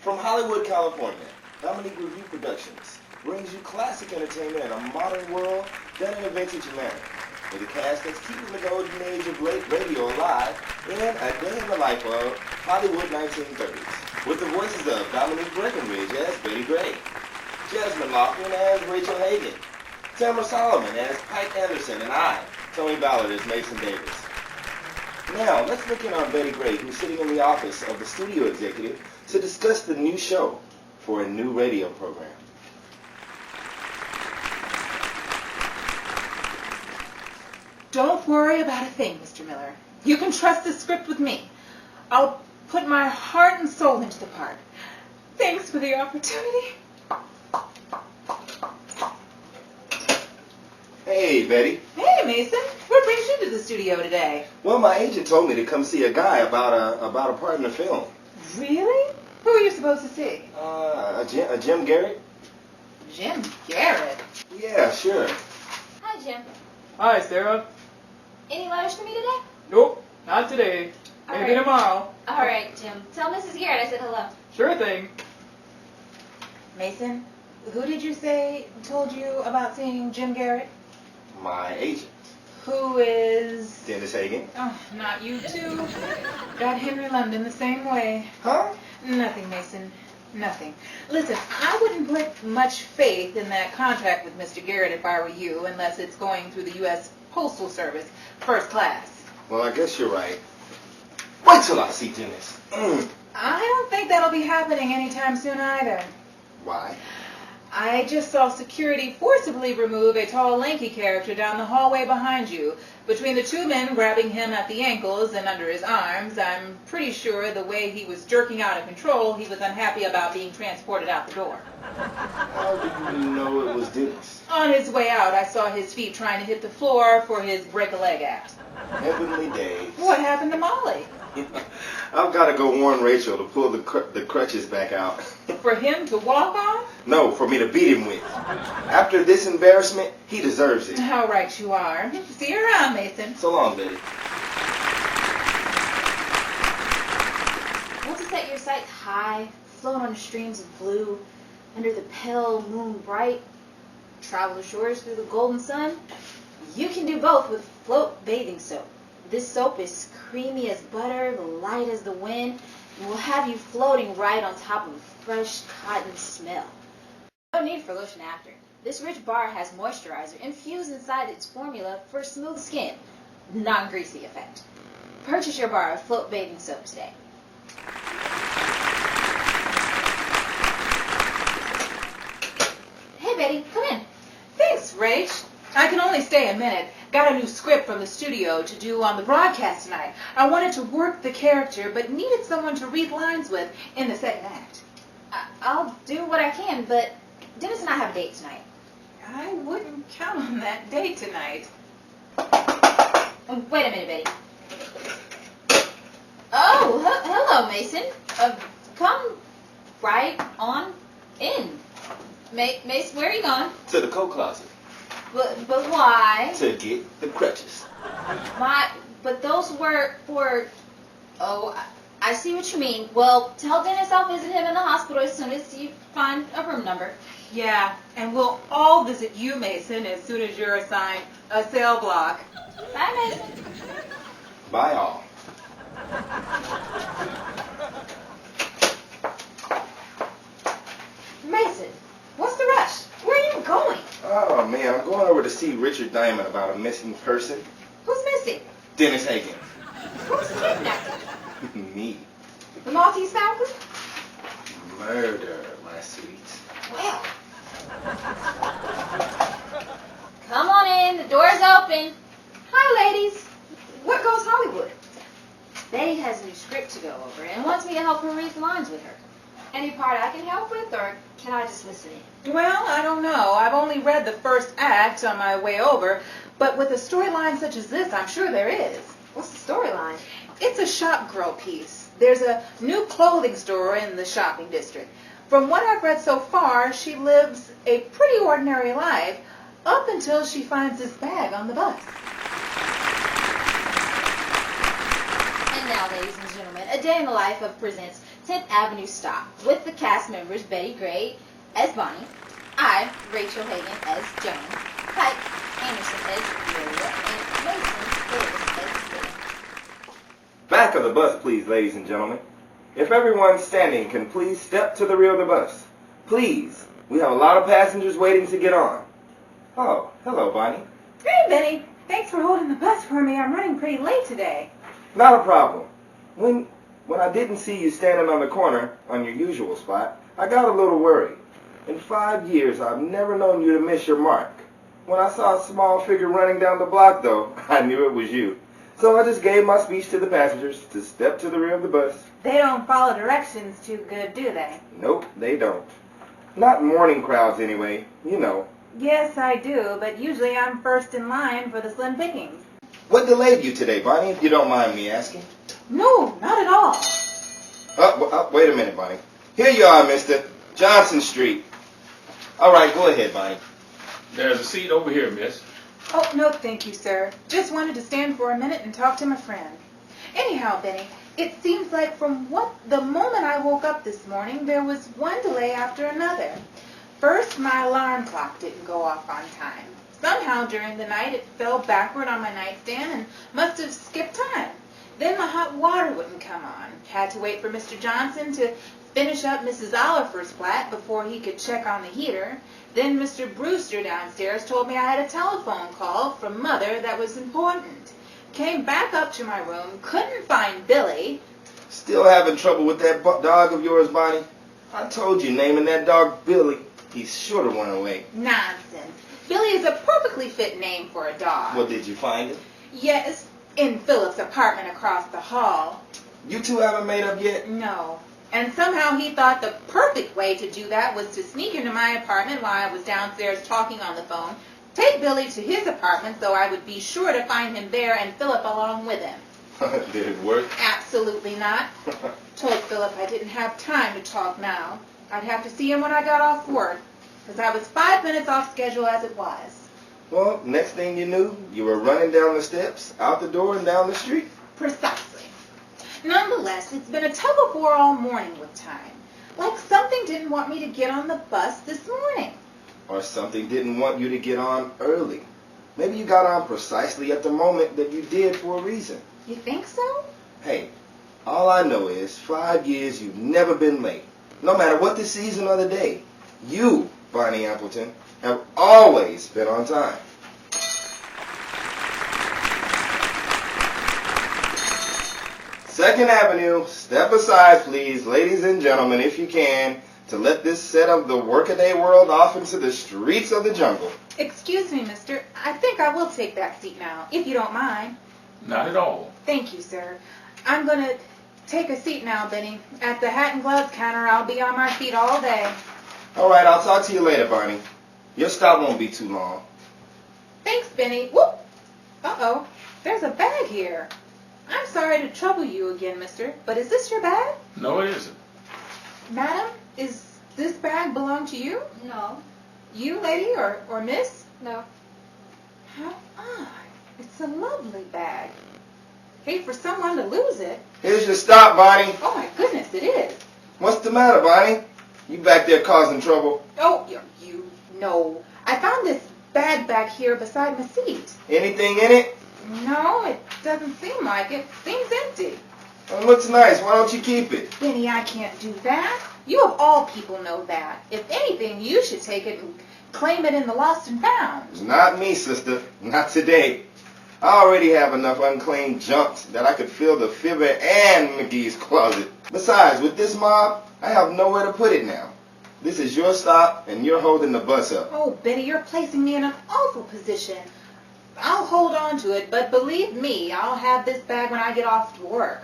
From Hollywood, California, Dominique Review Productions brings you classic entertainment in a modern world done in a vintage manner, with a cast that's keeping the golden age of radio alive in A Day in the Life of Hollywood 1930's, with the voices of Dominique Breckenridge as Betty Gray, Jasmine Laughlin as Rachel Hagen, Tamara Solomon as Pike Anderson, and I, Tony Ballard, as Mason Davis. Now, let's look in on Betty Gray, who's sitting in the office of the studio executive to discuss the new show for a new radio program. Don't worry about a thing, Mr. Miller. You can trust the script with me. I'll put my heart and soul into the part. Thanks for the opportunity. Hey, Betty. Hey, Mason. What brings you to the studio today? Well, my agent told me to come see a guy about a part in the film. Really? Who are you supposed to see? Jim Garrett? Jim Garrett? Yeah, sure. Hi, Jim. Hi, Sarah. Any letters for me today? Nope, not today. Maybe right. tomorrow. All right, Jim. Tell Mrs. Garrett I said hello. Sure thing. Mason, who did you say told you about seeing Jim Garrett? My agent. Who is... Dennis Hagen. Oh, not you too. Got Henry London the same way. Huh? Nothing, Mason. Nothing. Listen, I wouldn't put much faith in that contract with Mr. Garrett if I were you, unless it's going through the U.S. Postal Service, first class. Well, I guess you're right. Wait till I see Dennis. I don't think that'll be happening anytime soon either. Why? I just saw security forcibly remove a tall, lanky character down the hallway behind you. Between the two men grabbing him at the ankles and under his arms, I'm pretty sure the way he was jerking out of control, he was unhappy about being transported out the door. How did you know it was Dennis? On his way out, I saw his feet trying to hit the floor for his break-a-leg act. Heavenly days. What happened to Molly? I've got to go warn Rachel to pull the crutches back out. For him to walk on? No, for me to beat him with. After this embarrassment, he deserves it. How right you are. See you around, Mason. So long, Betty. Want to set your sights high, float on streams of blue, under the pale moon bright, travel the shores through the golden sun? You can do both with Float Bathing Soap. This soap is creamy as butter, light as the wind, and will have you floating right on top of a fresh cotton smell. No need for lotion after. This rich bar has moisturizer infused inside its formula for smooth skin, non-greasy effect. Purchase your bar of Float Bathing Soap today. Hey, Betty, come in. Thanks, Rach. I can only stay a minute. Got a new script from the studio to do on the broadcast tonight. I wanted to work the character, but needed someone to read lines with in the second act. I'll do what I can, but Dennis and I have a date tonight. I wouldn't count on that date tonight. Oh, wait a minute, Betty. Oh, hello, Mason. Come right on in. Mason, where are you going? To the coat closet. But why? To get the crutches. But those were for... Oh, I see what you mean. Well, tell Dennis I'll visit him in the hospital as soon as you find a room number. Yeah, and we'll all visit you, Mason, as soon as you're assigned a cell block. Bye, Mason. Bye, all. Mason, what's the rush? Where are you going? Oh, man, I'm going over to see Richard Diamond about a missing person. Who's missing? Dennis Hagen. Who's kidnapped? Me. The Maltese Falcon? Murder, my sweet. Well. Come on in. The door's open. Hi, ladies. What goes Hollywood? Betty has a new script to go over and wants me to help her read the lines with her. Any part I can help with, or can I just listen in? Well, I don't know. I've only read the first act on my way over, but with a storyline such as this, I'm sure there is. What's the storyline? It's a shop girl piece. There's a new clothing store in the shopping district. From what I've read so far, she lives a pretty ordinary life up until she finds this bag on the bus. And now, ladies and gentlemen, A Day in the Life of presents 10th Avenue stop with the cast members Betty Gray as Bonnie, I, Rachel Hagan as Joan, Pike Anderson as Julia, and Mason Davis as Sid. Back of the bus, please, ladies and gentlemen. If everyone standing can please step to the rear of the bus. Please. We have a lot of passengers waiting to get on. Oh, hello, Bonnie. Hey, Benny. Thanks for holding the bus for me. I'm running pretty late today. Not a problem. When I didn't see you standing on the corner on your usual spot, I got a little worried. In 5 years, I've never known you to miss your mark. When I saw a small figure running down the block, though, I knew it was you. So I just gave my speech to the passengers to step to the rear of the bus. They don't follow directions too good, do they? Nope, they don't. Not morning crowds, anyway. You know. Yes, I do, but usually I'm first in line for the slim pickings. What delayed you today, Bonnie, if you don't mind me asking? No, not at all. Wait a minute, Bonnie. Here you are, mister. Johnson Street. All right, go ahead, Bonnie. There's a seat over here, miss. Oh, no, thank you, sir. Just wanted to stand for a minute and talk to my friend. Anyhow, Benny, it seems like from the moment I woke up this morning, there was one delay after another. First, my alarm clock didn't go off on time. Somehow during the night it fell backward on my nightstand and must have skipped time. Then the hot water wouldn't come on. Had to wait for Mr. Johnson to finish up Mrs. Oliver's flat before he could check on the heater. Then Mr. Brewster downstairs told me I had a telephone call from Mother that was important. Came back up to my room, couldn't find Billy. Still having trouble with that dog of yours, Bonnie? I told you, naming that dog Billy. He's sure to run away. Nonsense. Billy is a perfectly fit name for a dog. Well, did you find him? Yes, in Philip's apartment across the hall. You two haven't made up yet? No. And somehow he thought the perfect way to do that was to sneak into my apartment while I was downstairs talking on the phone, take Billy to his apartment so I would be sure to find him there and Philip along with him. Did it work? Absolutely not. Told Philip I didn't have time to talk now. I'd have to see him when I got off work, because I was 5 minutes off schedule as it was. Well, next thing you knew, you were running down the steps, out the door, and down the street. Precisely. Nonetheless, it's been a tug-of-war all morning with time. Like something didn't want me to get on the bus this morning. Or something didn't want you to get on early. Maybe you got on precisely at the moment that you did for a reason. You think so? Hey, all I know is 5 years you've never been late. No matter what the season or the day, you, Bonnie Appleton, have always been on time. Second Avenue, step aside, please, ladies and gentlemen, if you can, to let this set of the workaday world off into the streets of the jungle. Excuse me, mister. I think I will take that seat now, if you don't mind. Not at all. Thank you, sir. I'm going to take a seat now, Benny. At the hat and gloves counter, I'll be on my feet all day. All right, I'll talk to you later, Barney. Your stop won't be too long. Thanks, Benny. Whoop! Uh-oh. There's a bag here. I'm sorry to trouble you again, mister, but is this your bag? No, it isn't. Madam, is this bag belong to you? No. You, lady, or miss? No. How odd. It's a lovely bag. Hate for someone to lose it. Here's your stop, Bonnie. Oh, my goodness, it is. What's the matter, Bonnie? You back there causing trouble? Oh, you know. I found this bag back here beside my seat. Anything in it? No, it doesn't seem like it. Seems empty. It looks nice. Why don't you keep it? Benny, I can't do that. You of all people know that. If anything, you should take it and claim it in the lost and found. Not me, sister. Not today. I already have enough unclaimed junks that I could fill the Fibber and McGee's closet. Besides, with this mob, I have nowhere to put it now. This is your stop, and you're holding the bus up. Oh, Benny, you're placing me in an awful position. I'll hold on to it, but believe me, I'll have this bag when I get off to work.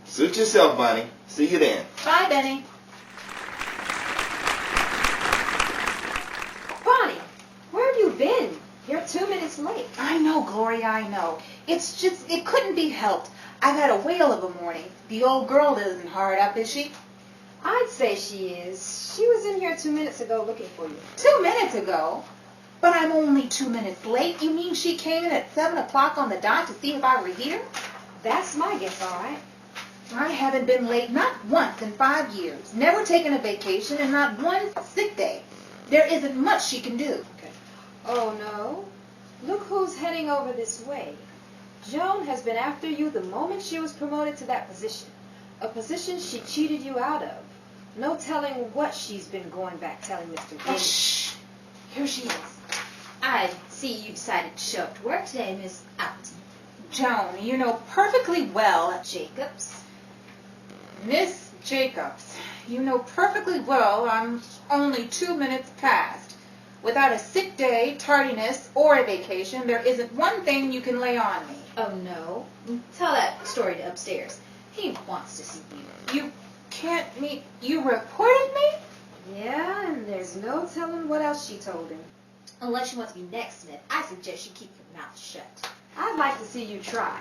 Suit yourself, Bonnie. See you then. Bye, Benny. Bonnie, where have you been? You're 2 minutes late. I know, Gloria, I know. It's just, it couldn't be helped. I've had a whale of a morning. The old girl isn't hard up, is she? I'd say she is. She was in here 2 minutes ago looking for you. 2 minutes ago? But I'm only 2 minutes late. You mean she came in at 7 o'clock on the dot to see if I were here? That's my guess, all right. I haven't been late not once in 5 years, never taken a vacation, and not one sick day. There isn't much she can do. Oh, no. Look who's heading over this way. Joan has been after you the moment she was promoted to that position. A position she cheated you out of. No telling what she's been going back telling Mr. Oh, Davis. shh. Here she is. I see you decided to show up to work today, Miss Appleton. Joan, you know perfectly well, Jacobs. Miss Jacobs, you know perfectly well I'm only 2 minutes past. Without a sick day, tardiness, or a vacation, there isn't one thing you can lay on me. Oh, no. Tell that story to upstairs. He wants to see you. You can't meet... You reported me? Yeah, and there's no telling what else she told him. Unless you want to be next, Smith, I suggest you keep your mouth shut. I'd like to see you try.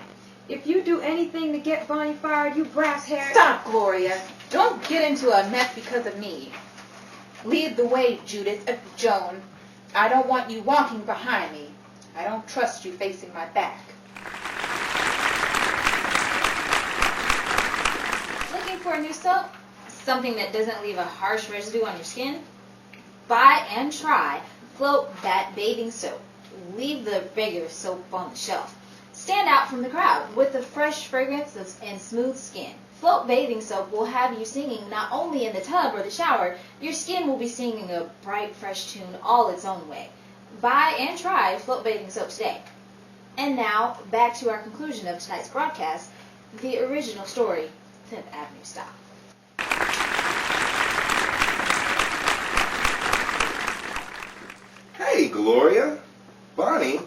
If you do anything to get Bonnie fired, you brass-haired... Stop, Gloria. Don't get into a mess because of me. Lead the way, Joan. I don't want you walking behind me. I don't trust you facing my back. Looking for a new soap? Something that doesn't leave a harsh residue on your skin? Buy and try Float Bat Bathing Soap. Leave the regular soap on the shelf. Stand out from the crowd with the fresh fragrance and smooth skin. Float Bathing Soap will have you singing not only in the tub or the shower, your skin will be singing a bright, fresh tune all its own way. Buy and try Float Bathing Soap today. And now, back to our conclusion of tonight's broadcast, the original story, 10th Avenue style. Hey, Gloria. Bonnie,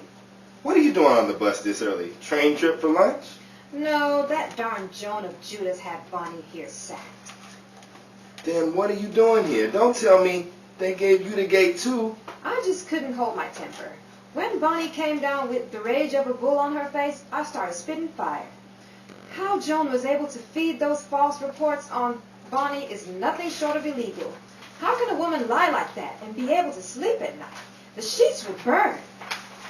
what are you doing on the bus this early? Train trip for lunch? No, that darn Joan of Judas had Bonnie here sacked. Then what are you doing here? Don't tell me they gave you the gate too. I just couldn't hold my temper. When Bonnie came down with the rage of a bull on her face, I started spitting fire. How Joan was able to feed those false reports on Bonnie is nothing short of illegal. How can a woman lie like that and be able to sleep at night? The sheets were burned.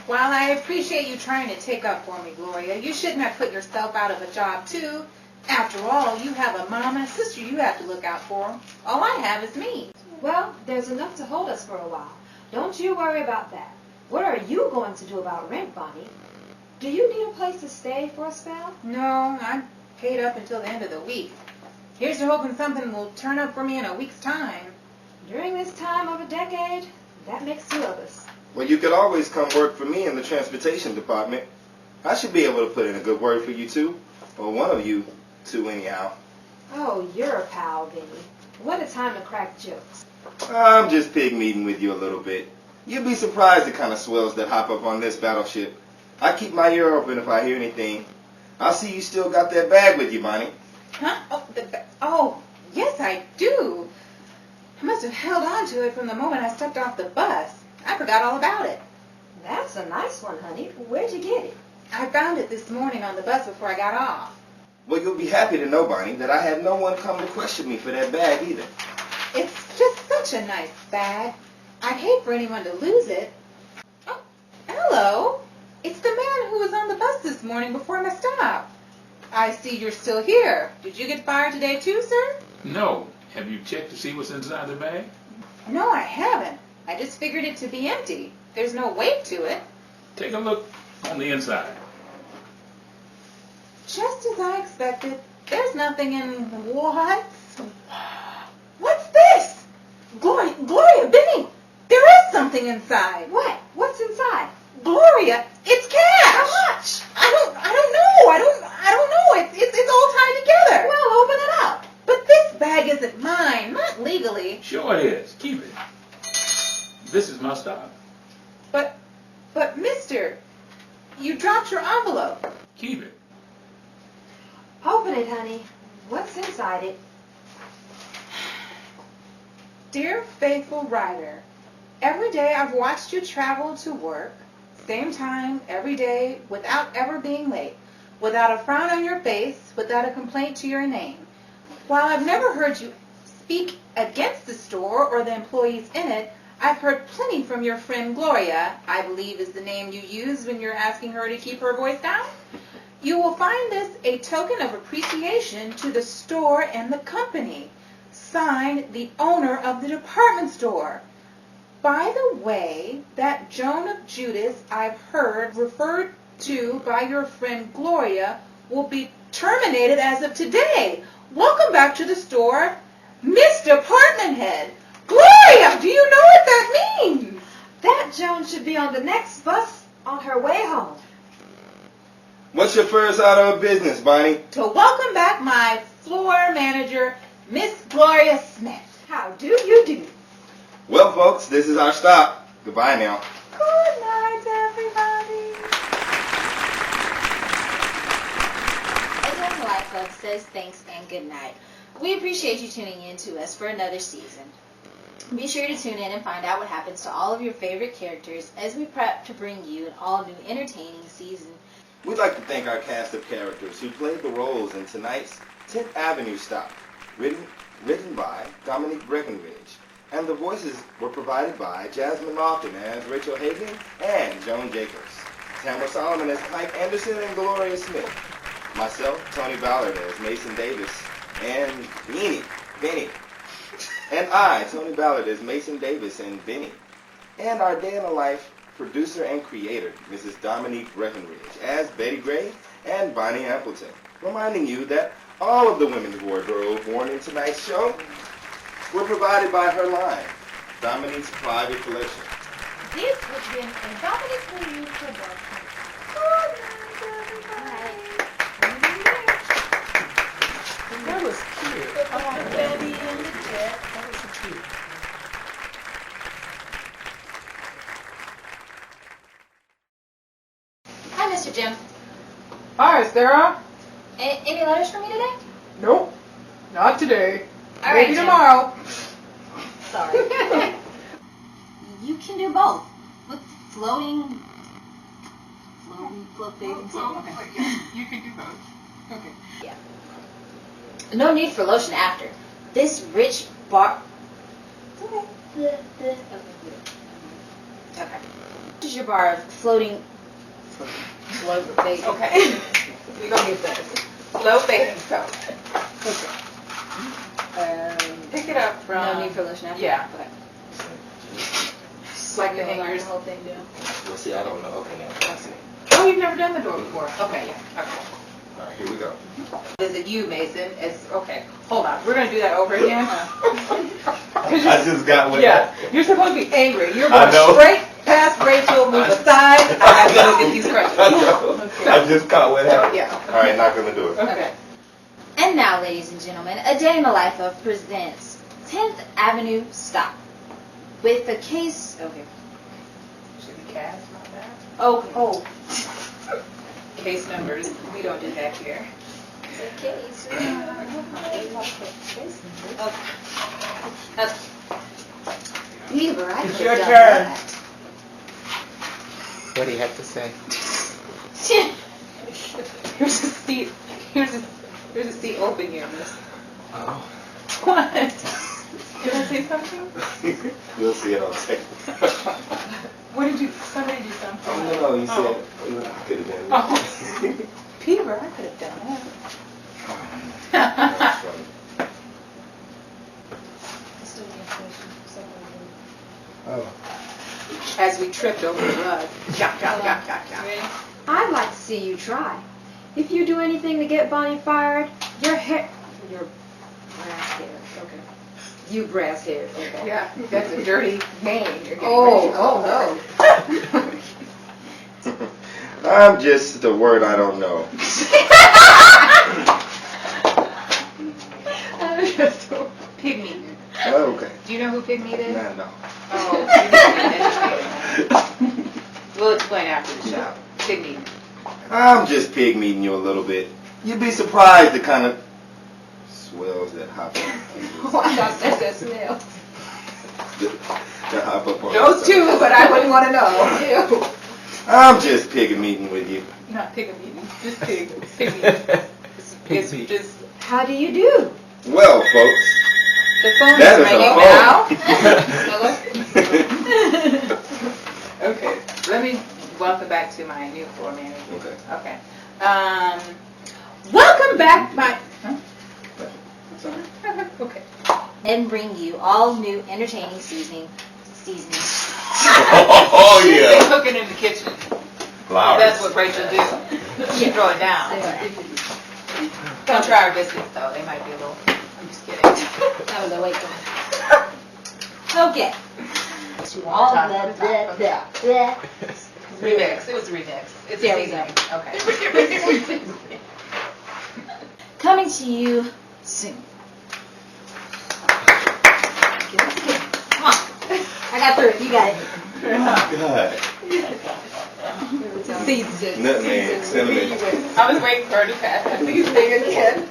While I appreciate you trying to take up for me, Gloria, you shouldn't have put yourself out of a job, too. After all, you have a mom and sister you have to look out for. All I have is me. Well, there's enough to hold us for a while. Don't you worry about that. What are you going to do about rent, Bonnie? Do you need a place to stay for a spell? No, I'm paid up until the end of the week. Here's to hoping something will turn up for me in a week's time. During this time of a decade, that makes two of us. Well, you could always come work for me in the transportation department. I should be able to put in a good word for you two. Or one of you two, anyhow. Oh, you're a pal, Vinny. What a time to crack jokes. I'm just pig-meeting with you a little bit. You'd be surprised the kind of swells that hop up on this battleship. I keep my ear open if I hear anything. I see you still got that bag with you, Bonnie. Huh? Oh, yes, I do. I must have held on to it from the moment I stepped off the bus. I forgot all about it. That's a nice one, honey. Where'd you get it? I found it this morning on the bus before I got off. Well, you'll be happy to know, Bonnie, that I had no one come to question me for that bag either. It's just such a nice bag. I'd hate for anyone to lose it. Oh, hello. It's the man who was on the bus this morning before my stop. I see you're still here. Did you get fired today too, sir? No. Have you checked to see what's inside the bag? No, I haven't. I just figured it to be empty. There's no weight to it. Take a look on the inside. Just as I expected. There's nothing in... What? What's this? Gloria, Benny, there is something inside. What? What's inside? Gloria, it's cash. How much? I don't know. I don't know. It's all tied together. Well, open it up. But this bag isn't mine, not legally. Sure it is. Keep it. This is my stop. But mister, you dropped your envelope. Keep it. Open it, honey. What's inside it? Dear faithful writer, every day I've watched you travel to work, same time, every day, without ever being late, without a frown on your face, without a complaint to your name. While I've never heard you speak against the store or the employees in it, I've heard plenty from your friend Gloria, I believe is the name you use when you're asking her to keep her voice down. You will find this a token of appreciation to the store and the company. Signed, the owner of the department store. By the way, that Joan of Judas I've heard referred to by your friend Gloria will be terminated as of today. Welcome back to the store, Miss Department Head. Gloria, do you know what that means? That Joan should be on the next bus on her way home. What's your first order of business, Bonnie? To welcome back my floor manager, Miss Gloria Smith. How do you do? Well, folks, this is our stop. Goodbye now. Good night, everybody. Again, Life Club says thanks and good night. We appreciate you tuning in to us for another season. Be sure to tune in and find out what happens to all of your favorite characters as we prep to bring you an all-new entertaining season. We'd like to thank our cast of characters who played the roles in tonight's 10th Avenue stop, written by Dominique Breckenridge, and the voices were provided by Jasmine Lofton as Rachel Hagan and Joan Jacobs, Tamara Solomon as Pike Anderson and Gloria Smith, myself, Tony Ballard as Mason Davis and Benny, and I, Tony Ballard as Mason Davis and Benny, and our day in the life producer and creator, Mrs. Dominique Breckenridge, as Betty Gray and Bonnie Appleton, reminding you that all of the women's wardrobe worn in tonight's show were provided by her line, Dominique's Private Collection. This has been a Dominic for You production. Good night, everybody. That was cute. Oh, Betty in the jet. That was cute. Hi, Mr. Jim. Hi, Sarah. Any letters for me today? Nope, not today. All Maybe right, Jim. tomorrow. Sorry. You can do both. With float bathing soap. Okay. You can do both. Okay. Yeah. No need for lotion after. This rich bar. Okay. This is your bar of float bathing. Okay. We're going to get this. Slow bathing soap. Okay. Pick it up from... No need for lotion after. Yeah. Okay. Like the Hold on, hangers. the whole thing down. Well, see, I don't know. Okay, now, I see. Oh, you've never done the door before. Okay, yeah. Okay. All right, here we go. Is it you, Mason? It's okay. Hold on. We're gonna do that over again. I just got with Yeah. You're supposed to be angry. You're I going know. straight past Rachel, move aside. I have to look at these questions. I know. I just caught what happened. Yeah. All right, not gonna do it. Okay. And now, ladies and gentlemen, A Day in the Life of presents 10th Avenue Stop. With the case... Okay. Should we cast on that? Oh. Case numbers. We don't do that here. It's a case. Okay. Beaver, I It's could your have done turn. that. What do you have to say? Here's a seat. Here's a seat open here, miss. Oh. What? Did I say something? You'll see it on tape. What did you... Somebody do something. Oh, no, you said you could have been. Oh. Peter, I could have done that. That's funny. Oh. As we tripped over the rug. Chop, chop, chop, chop, chop. I'd like to see you try. If you do anything to get Bonnie fired, your brass hairs. Okay. You brass hairs. Okay. Yeah, that's a dirty name. You're getting Oh no. I'm just a word I don't know. Pygmy. Oh, okay. Do you know who Pygmy is? Nah, no. Oh, you need to be educated. We'll explain after the show. Pygmy. I'm just pig meeting you a little bit. You'd be surprised the kind of swells that hop up. I thought that smell. that hop up on Those the two, side. but I wouldn't want to know. Ew. I'm just pig meeting with you. Not Pygmy. Just pig. Pygmy. It's Pygmy. just... How do you do? Well, folks. The phone That is is ringing a now. Okay, let me welcome back to my new floor manager. Okay. Okay. Welcome back, my. Huh? Okay. And bring you all new entertaining seasonings. Oh, They yeah. cooking in the kitchen. Flowers. That's what Rachel do. She throw it down. Don't try our biscuits though. They might be a little. I'm just kidding. Oh, no, wait. Okay. To all the Remix. It was a remix. It's There a we go. seasoning. Okay. coming to you soon. Come on. I got through it. You got it. God. Seasoned. Nutmeg, cinnamon. I was waiting for her to pass. Seasoning again.